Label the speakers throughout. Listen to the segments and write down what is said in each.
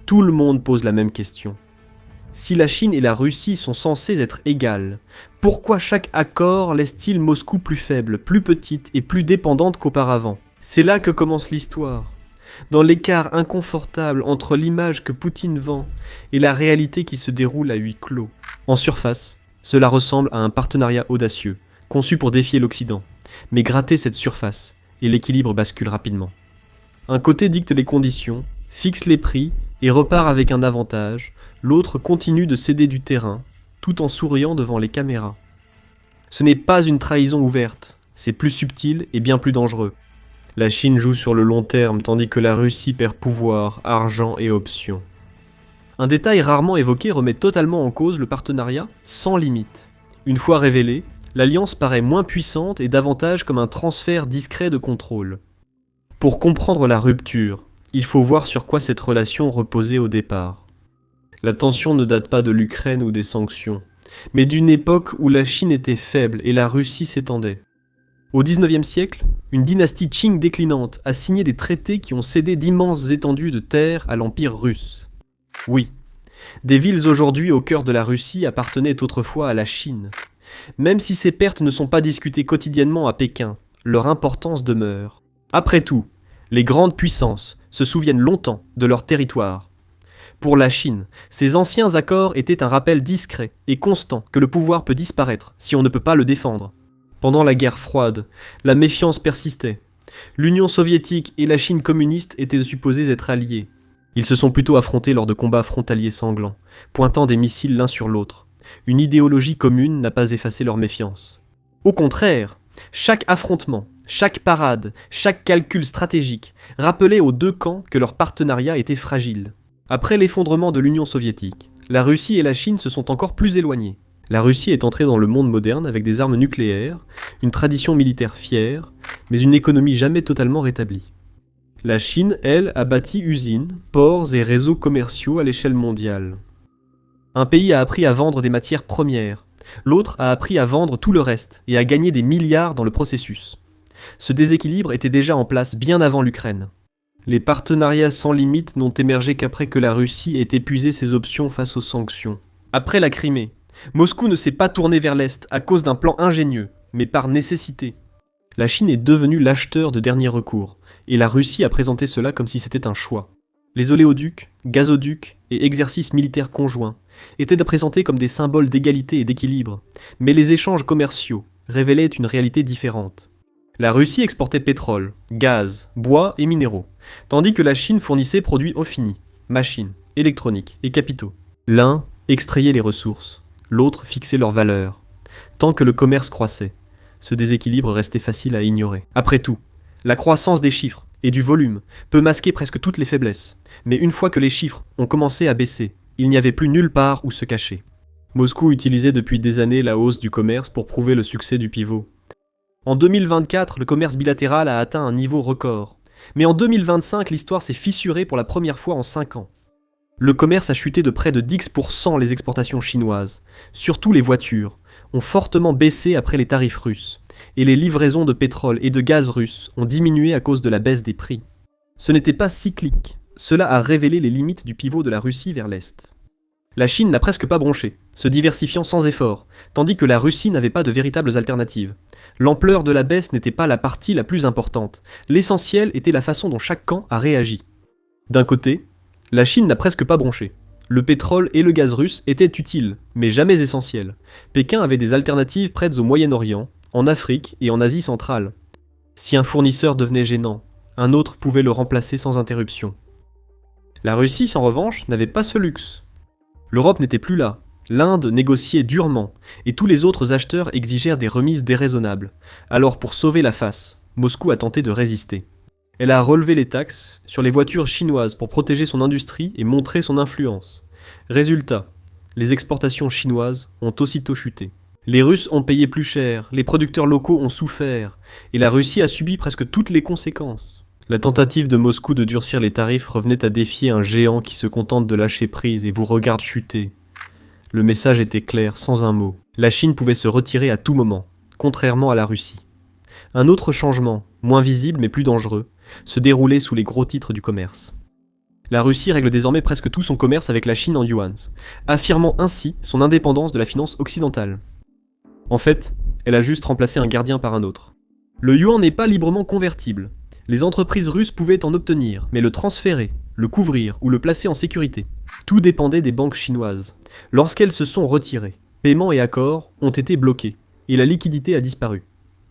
Speaker 1: Tout le monde pose la même question. Si la Chine et la Russie sont censées être égales, pourquoi chaque accord laisse-t-il Moscou plus faible, plus petite et plus dépendante qu'auparavant? C'est là que commence l'histoire. Dans l'écart inconfortable entre l'image que Poutine vend et la réalité qui se déroule à huis clos. En surface, cela ressemble à un partenariat audacieux, conçu pour défier l'Occident. Mais grattez cette surface, et l'équilibre bascule rapidement. Un côté dicte les conditions, fixe les prix et repart avec un avantage, l'autre continue de céder du terrain, tout en souriant devant les caméras. Ce n'est pas une trahison ouverte, c'est plus subtil et bien plus dangereux. La Chine joue sur le long terme tandis que la Russie perd pouvoir, argent et options. Un détail rarement évoqué remet totalement en cause le partenariat sans limite. Une fois révélé, l'alliance paraît moins puissante et davantage comme un transfert discret de contrôle. Pour comprendre la rupture, il faut voir sur quoi cette relation reposait au départ. La tension ne date pas de l'Ukraine ou des sanctions, mais d'une époque où la Chine était faible et la Russie s'étendait. Au XIXe siècle, une dynastie Qing déclinante a signé des traités qui ont cédé d'immenses étendues de terre à l'Empire russe. Oui, des villes aujourd'hui au cœur de la Russie appartenaient autrefois à la Chine. Même si ces pertes ne sont pas discutées quotidiennement à Pékin, leur importance demeure. Après tout, les grandes puissances se souviennent longtemps de leur territoire. Pour la Chine, ces anciens accords étaient un rappel discret et constant que le pouvoir peut disparaître si on ne peut pas le défendre. Pendant la guerre froide, la méfiance persistait. L'Union soviétique et la Chine communiste étaient supposées être alliées. Ils se sont plutôt affrontés lors de combats frontaliers sanglants, pointant des missiles l'un sur l'autre. Une idéologie commune n'a pas effacé leur méfiance. Au contraire, chaque affrontement, chaque parade, chaque calcul stratégique rappelait aux deux camps que leur partenariat était fragile. Après l'effondrement de l'Union soviétique, la Russie et la Chine se sont encore plus éloignées. La Russie est entrée dans le monde moderne avec des armes nucléaires, une tradition militaire fière, mais une économie jamais totalement rétablie. La Chine, elle, a bâti usines, ports et réseaux commerciaux à l'échelle mondiale. Un pays a appris à vendre des matières premières, l'autre a appris à vendre tout le reste et à gagner des milliards dans le processus. Ce déséquilibre était déjà en place bien avant l'Ukraine. Les partenariats sans limite n'ont émergé qu'après que la Russie ait épuisé ses options face aux sanctions. Après la Crimée, Moscou ne s'est pas tourné vers l'Est à cause d'un plan ingénieux, mais par nécessité. La Chine est devenue l'acheteur de dernier recours, et la Russie a présenté cela comme si c'était un choix. Les oléoducs, gazoducs et exercices militaires conjoints étaient présentés comme des symboles d'égalité et d'équilibre, mais les échanges commerciaux révélaient une réalité différente. La Russie exportait pétrole, gaz, bois et minéraux, tandis que la Chine fournissait produits au fini, machines, électroniques et capitaux. L'un extrayait les ressources, l'autre fixait leurs valeurs. Tant que le commerce croissait, ce déséquilibre restait facile à ignorer. Après tout, la croissance des chiffres et du volume peut masquer presque toutes les faiblesses, mais une fois que les chiffres ont commencé à baisser, il n'y avait plus nulle part où se cacher. Moscou utilisait depuis des années la hausse du commerce pour prouver le succès du pivot. En 2024, le commerce bilatéral a atteint un niveau record, mais en 2025, l'histoire s'est fissurée pour la première fois en 5 ans. Le commerce a chuté de près de 10% les exportations chinoises, surtout les voitures, ont fortement baissé après les tarifs russes, et les livraisons de pétrole et de gaz russes ont diminué à cause de la baisse des prix. Ce n'était pas cyclique, cela a révélé les limites du pivot de la Russie vers l'Est. La Chine n'a presque pas bronché, se diversifiant sans effort, tandis que la Russie n'avait pas de véritables alternatives. L'ampleur de la baisse n'était pas la partie la plus importante, l'essentiel était la façon dont chaque camp a réagi. D'un côté, la Chine n'a presque pas bronché. Le pétrole et le gaz russe étaient utiles, mais jamais essentiels. Pékin avait des alternatives prêtes au Moyen-Orient, en Afrique et en Asie centrale. Si un fournisseur devenait gênant, un autre pouvait le remplacer sans interruption. La Russie, en revanche, n'avait pas ce luxe. L'Europe n'était plus là, l'Inde négociait durement, et tous les autres acheteurs exigèrent des remises déraisonnables. Alors pour sauver la face, Moscou a tenté de résister. Elle a relevé les taxes sur les voitures chinoises pour protéger son industrie et montrer son influence. Résultat, les exportations chinoises ont aussitôt chuté. Les Russes ont payé plus cher, les producteurs locaux ont souffert, et la Russie a subi presque toutes les conséquences. La tentative de Moscou de durcir les tarifs revenait à défier un géant qui se contente de lâcher prise et vous regarde chuter. Le message était clair, sans un mot. La Chine pouvait se retirer à tout moment, contrairement à la Russie. Un autre changement, moins visible mais plus dangereux, se déroulait sous les gros titres du commerce. La Russie règle désormais presque tout son commerce avec la Chine en yuan, affirmant ainsi son indépendance de la finance occidentale. En fait, elle a juste remplacé un gardien par un autre. Le yuan n'est pas librement convertible. Les entreprises russes pouvaient en obtenir, mais le transférer, le couvrir ou le placer en sécurité. Tout dépendait des banques chinoises. Lorsqu'elles se sont retirées, paiements et accords ont été bloqués, et la liquidité a disparu.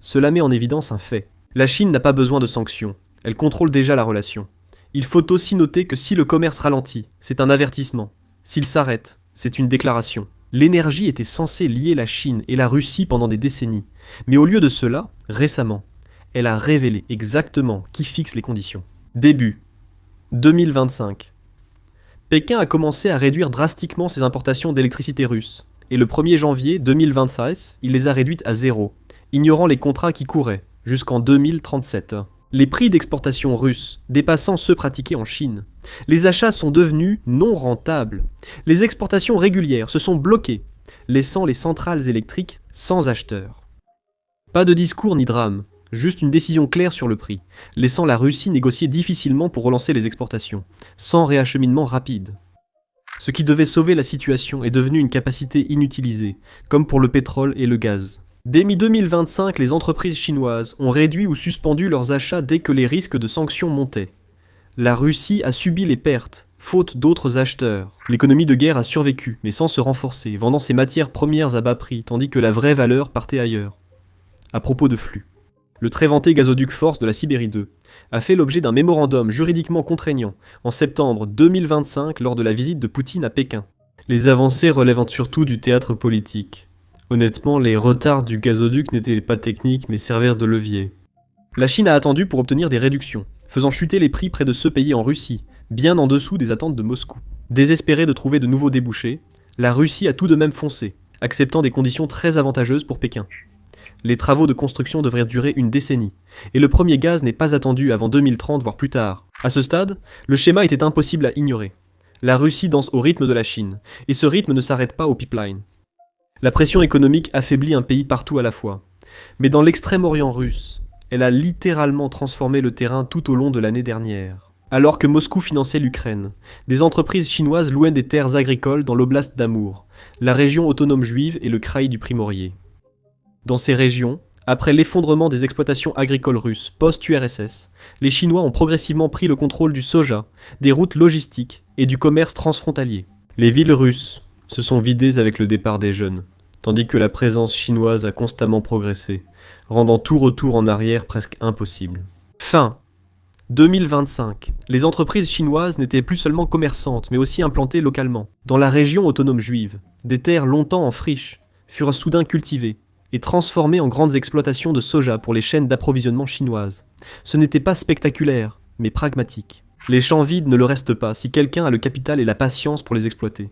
Speaker 1: Cela met en évidence un fait. La Chine n'a pas besoin de sanctions, elle contrôle déjà la relation. Il faut aussi noter que si le commerce ralentit, c'est un avertissement. S'il s'arrête, c'est une déclaration. L'énergie était censée lier la Chine et la Russie pendant des décennies. Mais au lieu de cela, récemment, elle a révélé exactement qui fixe les conditions. Début 2025. Pékin a commencé à réduire drastiquement ses importations d'électricité russe. Et le 1er janvier 2026, il les a réduites à zéro, ignorant les contrats qui couraient, jusqu'en 2037. Les prix d'exportation russes dépassant ceux pratiqués en Chine. Les achats sont devenus non rentables. Les exportations régulières se sont bloquées, laissant les centrales électriques sans acheteurs. Pas de discours ni drame, juste une décision claire sur le prix, laissant la Russie négocier difficilement pour relancer les exportations, sans réacheminement rapide. Ce qui devait sauver la situation est devenu une capacité inutilisée, comme pour le pétrole et le gaz. Dès mi-2025, les entreprises chinoises ont réduit ou suspendu leurs achats dès que les risques de sanctions montaient. La Russie a subi les pertes, faute d'autres acheteurs. L'économie de guerre a survécu, mais sans se renforcer, vendant ses matières premières à bas prix, tandis que la vraie valeur partait ailleurs. À propos de flux. Le très vanté gazoduc Force de la Sibérie 2 a fait l'objet d'un mémorandum juridiquement contraignant en septembre 2025 lors de la visite de Poutine à Pékin. Les avancées relèvent surtout du théâtre politique. Honnêtement, les retards du gazoduc n'étaient pas techniques mais servirent de levier. La Chine a attendu pour obtenir des réductions, faisant chuter les prix près de ceux payés en Russie, bien en dessous des attentes de Moscou. Désespérée de trouver de nouveaux débouchés, la Russie a tout de même foncé, acceptant des conditions très avantageuses pour Pékin. Les travaux de construction devraient durer une décennie, et le premier gaz n'est pas attendu avant 2030 voire plus tard. À ce stade, le schéma était impossible à ignorer. La Russie danse au rythme de la Chine, et ce rythme ne s'arrête pas au pipeline. La pression économique affaiblit un pays partout à la fois. Mais dans l'extrême-orient russe, elle a littéralement transformé le terrain tout au long de l'année dernière. Alors que Moscou finançait l'Ukraine, des entreprises chinoises louaient des terres agricoles dans l'oblast d'Amour, la région autonome juive et le kraï du Primorié. Dans ces régions, après l'effondrement des exploitations agricoles russes post-URSS, les Chinois ont progressivement pris le contrôle du soja, des routes logistiques et du commerce transfrontalier. Les villes russes se sont vidées avec le départ des jeunes, tandis que la présence chinoise a constamment progressé, rendant tout retour en arrière presque impossible. Fin 2025. Les entreprises chinoises n'étaient plus seulement commerçantes, mais aussi implantées localement. Dans la région autonome juive, des terres longtemps en friche furent soudain cultivées et transformées en grandes exploitations de soja pour les chaînes d'approvisionnement chinoises. Ce n'était pas spectaculaire, mais pragmatique. Les champs vides ne le restent pas si quelqu'un a le capital et la patience pour les exploiter.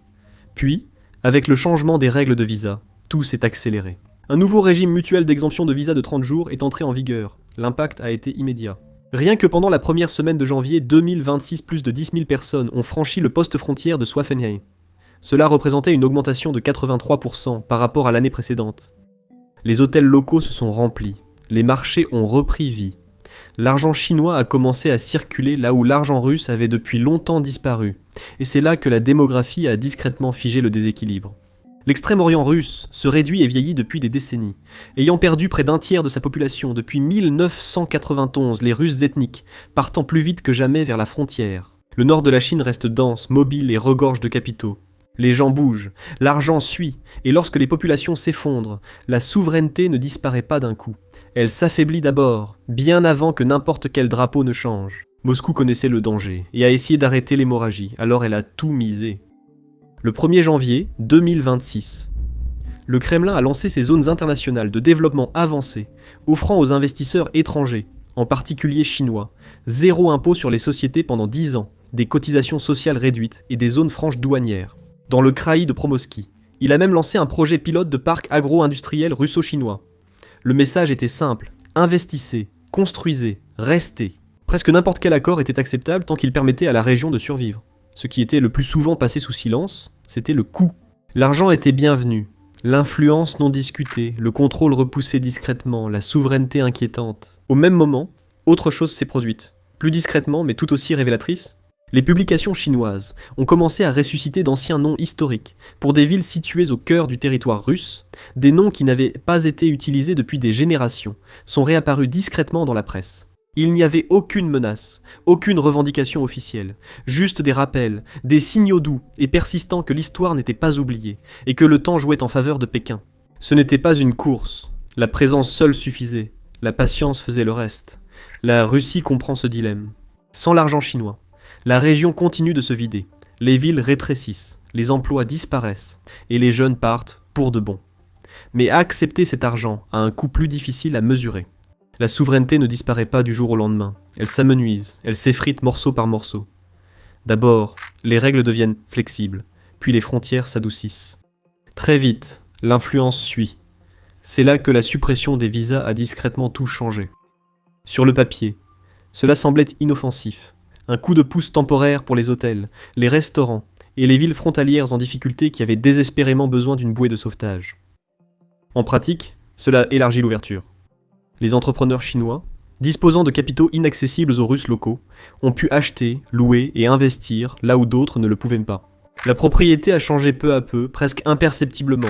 Speaker 1: Puis, avec le changement des règles de visa, tout s'est accéléré. Un nouveau régime mutuel d'exemption de visa de 30 jours est entré en vigueur. L'impact a été immédiat. Rien que pendant la première semaine de janvier 2026, plus de 10 000 personnes ont franchi le poste frontière de Swaffenheim. Cela représentait une augmentation de 83% par rapport à l'année précédente. Les hôtels locaux se sont remplis. Les marchés ont repris vie. L'argent chinois a commencé à circuler là où l'argent russe avait depuis longtemps disparu. Et c'est là que la démographie a discrètement figé le déséquilibre. L'extrême-orient russe se réduit et vieillit depuis des décennies. Ayant perdu près d'un tiers de sa population depuis 1991, les Russes ethniques, partant plus vite que jamais vers la frontière. Le nord de la Chine reste dense, mobile et regorge de capitaux. Les gens bougent, l'argent suit, et lorsque les populations s'effondrent, la souveraineté ne disparaît pas d'un coup. Elle s'affaiblit d'abord, bien avant que n'importe quel drapeau ne change. Moscou connaissait le danger, et a essayé d'arrêter l'hémorragie, alors elle a tout misé. Le 1er janvier 2026, le Kremlin a lancé ses zones internationales de développement avancées, offrant aux investisseurs étrangers, en particulier chinois, 0 impôt sur les sociétés pendant 10 ans, des cotisations sociales réduites et des zones franches douanières. Dans le kraï de Promoski, il a même lancé un projet pilote de parc agro-industriel russo-chinois. Le message était simple, investissez, construisez, restez. Presque n'importe quel accord était acceptable tant qu'il permettait à la région de survivre. Ce qui était le plus souvent passé sous silence, c'était le coût. L'argent était bienvenu, l'influence non discutée, le contrôle repoussé discrètement, la souveraineté inquiétante. Au même moment, autre chose s'est produite, plus discrètement mais tout aussi révélatrice. Les publications chinoises ont commencé à ressusciter d'anciens noms historiques pour des villes situées au cœur du territoire russe, des noms qui n'avaient pas été utilisés depuis des générations, sont réapparus discrètement dans la presse. Il n'y avait aucune menace, aucune revendication officielle, juste des rappels, des signaux doux et persistants que l'histoire n'était pas oubliée et que le temps jouait en faveur de Pékin. Ce n'était pas une course, la présence seule suffisait, la patience faisait le reste. La Russie comprend ce dilemme. Sans l'argent chinois, la région continue de se vider, les villes rétrécissent, les emplois disparaissent et les jeunes partent pour de bon. Mais accepter cet argent a un coût plus difficile à mesurer. La souveraineté ne disparaît pas du jour au lendemain, elle s'amenuise, elle s'effrite morceau par morceau. D'abord, les règles deviennent flexibles, puis les frontières s'adoucissent. Très vite, l'influence suit. C'est là que la suppression des visas a discrètement tout changé. Sur le papier, cela semblait inoffensif, un coup de pouce temporaire pour les hôtels, les restaurants et les villes frontalières en difficulté qui avaient désespérément besoin d'une bouée de sauvetage. En pratique, cela élargit l'ouverture. Les entrepreneurs chinois, disposant de capitaux inaccessibles aux Russes locaux, ont pu acheter, louer et investir là où d'autres ne le pouvaient pas. La propriété a changé peu à peu, presque imperceptiblement.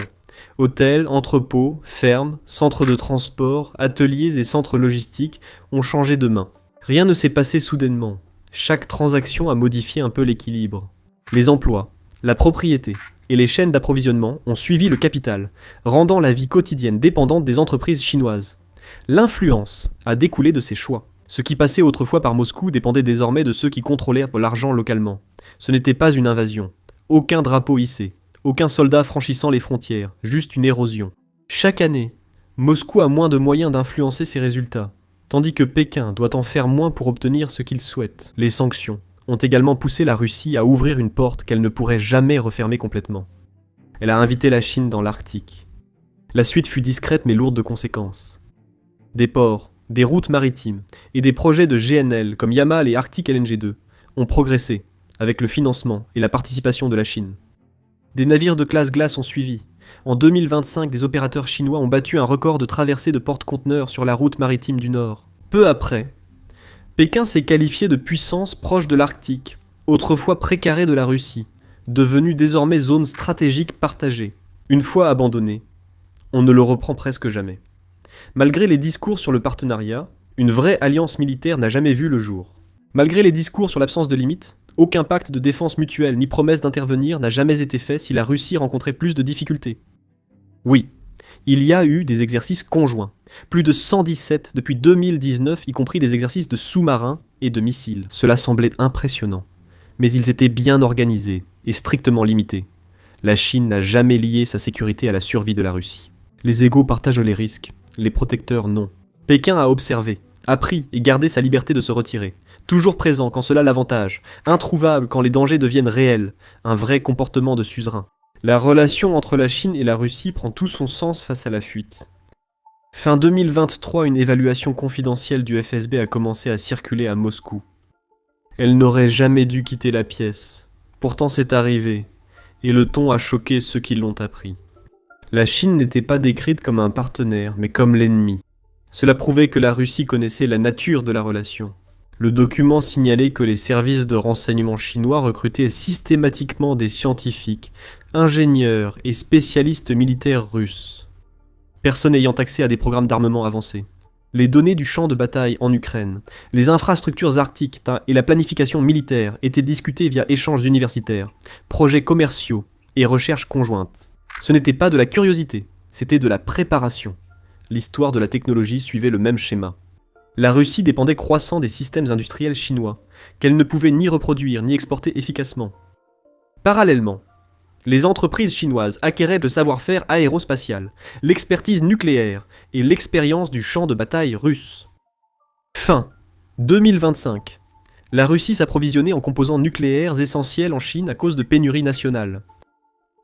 Speaker 1: Hôtels, entrepôts, fermes, centres de transport, ateliers et centres logistiques ont changé de main. Rien ne s'est passé soudainement. Chaque transaction a modifié un peu l'équilibre. Les emplois, la propriété et les chaînes d'approvisionnement ont suivi le capital, rendant la vie quotidienne dépendante des entreprises chinoises. L'influence a découlé de ces choix. Ce qui passait autrefois par Moscou dépendait désormais de ceux qui contrôlaient l'argent localement. Ce n'était pas une invasion, aucun drapeau hissé, aucun soldat franchissant les frontières, juste une érosion. Chaque année, Moscou a moins de moyens d'influencer ses résultats, tandis que Pékin doit en faire moins pour obtenir ce qu'il souhaite. Les sanctions ont également poussé la Russie à ouvrir une porte qu'elle ne pourrait jamais refermer complètement. Elle a invité la Chine dans l'Arctique. La suite fut discrète mais lourde de conséquences. Des ports, des routes maritimes et des projets de GNL comme Yamal et Arctic LNG2 ont progressé avec le financement et la participation de la Chine. Des navires de classe glace ont suivi. En 2025, des opérateurs chinois ont battu un record de traversée de porte-conteneurs sur la route maritime du Nord. Peu après, Pékin s'est qualifié de puissance proche de l'Arctique, autrefois précaré de la Russie, devenue désormais zone stratégique partagée. Une fois abandonné, on ne le reprend presque jamais. Malgré les discours sur le partenariat, une vraie alliance militaire n'a jamais vu le jour. Malgré les discours sur l'absence de limites, aucun pacte de défense mutuelle ni promesse d'intervenir n'a jamais été fait si la Russie rencontrait plus de difficultés. Oui, il y a eu des exercices conjoints, plus de 117 depuis 2019, y compris des exercices de sous-marins et de missiles. Cela semblait impressionnant, mais ils étaient bien organisés et strictement limités. La Chine n'a jamais lié sa sécurité à la survie de la Russie. Les égaux partagent les risques. Les protecteurs non. Pékin a observé, appris et gardé sa liberté de se retirer. Toujours présent quand cela l'avantage, introuvable quand les dangers deviennent réels, un vrai comportement de suzerain. La relation entre la Chine et la Russie prend tout son sens face à la fuite. Fin 2023, une évaluation confidentielle du FSB a commencé à circuler à Moscou. Elle n'aurait jamais dû quitter la pièce. Pourtant c'est arrivé, et le ton a choqué ceux qui l'ont appris. La Chine n'était pas décrite comme un partenaire, mais comme l'ennemi. Cela prouvait que la Russie connaissait la nature de la relation. Le document signalait que les services de renseignement chinois recrutaient systématiquement des scientifiques, ingénieurs et spécialistes militaires russes, personne ayant accès à des programmes d'armement avancés. Les données du champ de bataille en Ukraine, les infrastructures arctiques et la planification militaire étaient discutées via échanges universitaires, projets commerciaux et recherches conjointes. Ce n'était pas de la curiosité, c'était de la préparation. L'histoire de la technologie suivait le même schéma. La Russie dépendait croissant des systèmes industriels chinois, qu'elle ne pouvait ni reproduire ni exporter efficacement. Parallèlement, les entreprises chinoises acquéraient le savoir-faire aérospatial, l'expertise nucléaire et l'expérience du champ de bataille russe. Fin 2025. La Russie s'approvisionnait en composants nucléaires essentiels en Chine à cause de pénuries nationales.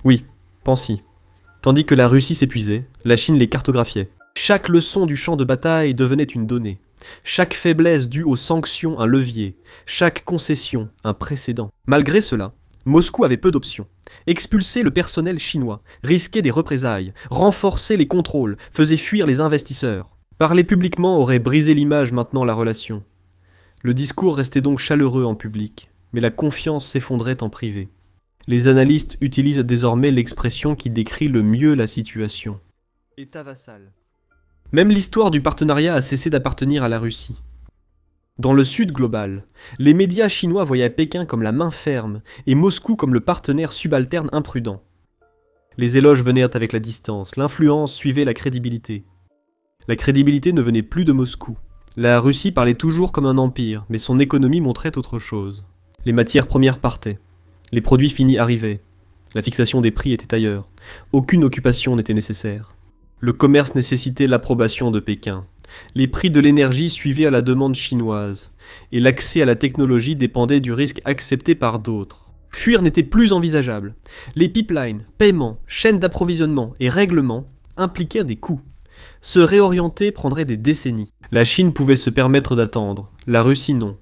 Speaker 1: Oui, pense-y. Tandis que la Russie s'épuisait, la Chine les cartographiait. Chaque leçon du champ de bataille devenait une donnée. Chaque faiblesse due aux sanctions un levier. Chaque concession un précédent. Malgré cela, Moscou avait peu d'options. Expulser le personnel chinois, risquer des représailles, renforcer les contrôles, faisait fuir les investisseurs. Parler publiquement aurait brisé l'image maintenant la relation. Le discours restait donc chaleureux en public, mais la confiance s'effondrait en privé. Les analystes utilisent désormais l'expression qui décrit le mieux la situation. État vassal. Même l'histoire du partenariat a cessé d'appartenir à la Russie. Dans le sud global, les médias chinois voyaient Pékin comme la main ferme et Moscou comme le partenaire subalterne imprudent. Les éloges venaient avec la distance, l'influence suivait la crédibilité. La crédibilité ne venait plus de Moscou. La Russie parlait toujours comme un empire, mais son économie montrait autre chose. Les matières premières partaient. Les produits finis arrivaient. La fixation des prix était ailleurs. Aucune occupation n'était nécessaire. Le commerce nécessitait l'approbation de Pékin. Les prix de l'énergie suivaient à la demande chinoise. Et l'accès à la technologie dépendait du risque accepté par d'autres. Fuir n'était plus envisageable. Les pipelines, paiements, chaînes d'approvisionnement et règlements impliquaient des coûts. Se réorienter prendrait des décennies. La Chine pouvait se permettre d'attendre, la Russie non.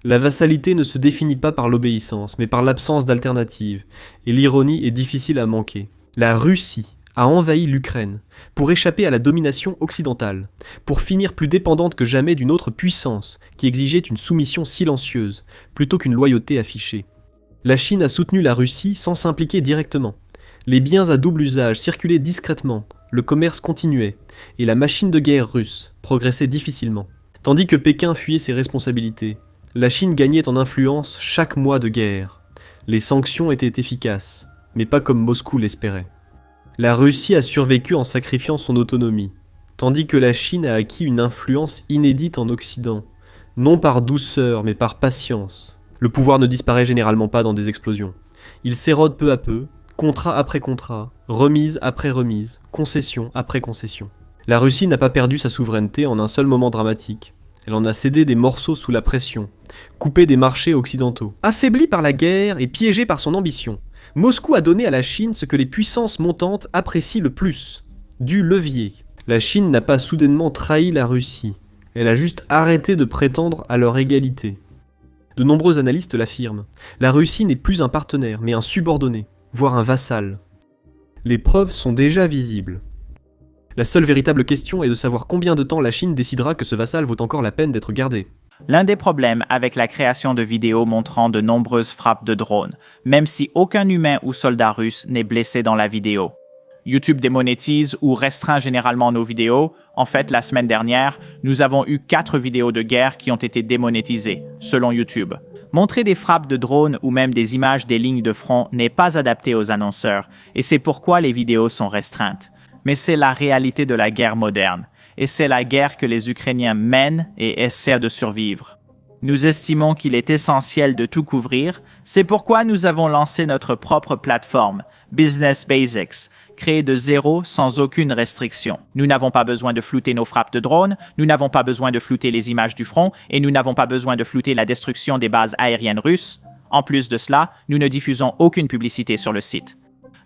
Speaker 1: La vassalité ne se définit pas par l'obéissance, mais par l'absence d'alternative, et l'ironie est difficile à manquer. La Russie a envahi l'Ukraine pour échapper à la domination occidentale, pour finir plus dépendante que jamais d'une autre puissance qui exigeait une soumission silencieuse, plutôt qu'une loyauté affichée. La Chine a soutenu la Russie sans s'impliquer directement. Les biens à double usage circulaient discrètement, le commerce continuait, et la machine de guerre russe progressait difficilement. Tandis que Pékin fuyait ses responsabilités, la Chine gagnait en influence chaque mois de guerre. Les sanctions étaient efficaces, mais pas comme Moscou l'espérait. La Russie a survécu en sacrifiant son autonomie, tandis que la Chine a acquis une influence inédite en Occident, non par douceur mais par patience. Le pouvoir ne disparaît généralement pas dans des explosions. Il s'érode peu à peu, contrat après contrat, remise après remise, concession après concession. La Russie n'a pas perdu sa souveraineté en un seul moment dramatique. Elle en a cédé des morceaux sous la pression, coupé des marchés occidentaux. Affaiblie par la guerre et piégée par son ambition, Moscou a donné à la Chine ce que les puissances montantes apprécient le plus, du levier. La Chine n'a pas soudainement trahi la Russie, elle a juste arrêté de prétendre à leur égalité. De nombreux analystes l'affirment, la Russie n'est plus un partenaire, mais un subordonné, voire un vassal. Les preuves sont déjà visibles. La seule véritable question est de savoir combien de temps la Chine décidera que ce vassal vaut encore la peine d'être gardé.
Speaker 2: L'un des problèmes avec la création de vidéos montrant de nombreuses frappes de drones, même si aucun humain ou soldat russe n'est blessé dans la vidéo. YouTube démonétise ou restreint généralement nos vidéos. En fait, la semaine dernière, nous avons eu 4 vidéos de guerre qui ont été démonétisées, selon YouTube. Montrer des frappes de drones ou même des images des lignes de front n'est pas adapté aux annonceurs, et c'est pourquoi les vidéos sont restreintes. Mais c'est la réalité de la guerre moderne, et c'est la guerre que les Ukrainiens mènent et essaient de survivre. Nous estimons qu'il est essentiel de tout couvrir, c'est pourquoi nous avons lancé notre propre plateforme, Business Basics, créée de zéro sans aucune restriction. Nous n'avons pas besoin de flouter nos frappes de drones, nous n'avons pas besoin de flouter les images du front, et nous n'avons pas besoin de flouter la destruction des bases aériennes russes. En plus de cela, nous ne diffusons aucune publicité sur le site.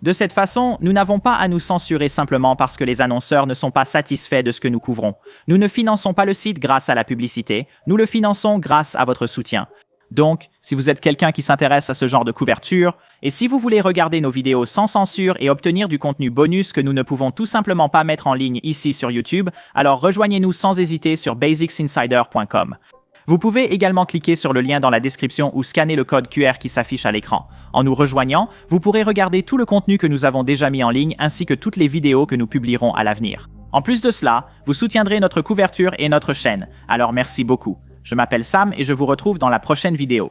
Speaker 2: De cette façon, nous n'avons pas à nous censurer simplement parce que les annonceurs ne sont pas satisfaits de ce que nous couvrons. Nous ne finançons pas le site grâce à la publicité, nous le finançons grâce à votre soutien. Donc, si vous êtes quelqu'un qui s'intéresse à ce genre de couverture, et si vous voulez regarder nos vidéos sans censure et obtenir du contenu bonus que nous ne pouvons tout simplement pas mettre en ligne ici sur YouTube, alors rejoignez-nous sans hésiter sur basicsinsider.com. Vous pouvez également cliquer sur le lien dans la description ou scanner le code QR qui s'affiche à l'écran. En nous rejoignant, vous pourrez regarder tout le contenu que nous avons déjà mis en ligne ainsi que toutes les vidéos que nous publierons à l'avenir. En plus de cela, vous soutiendrez notre couverture et notre chaîne. Alors merci beaucoup. Je m'appelle Sam et je vous retrouve dans la prochaine vidéo.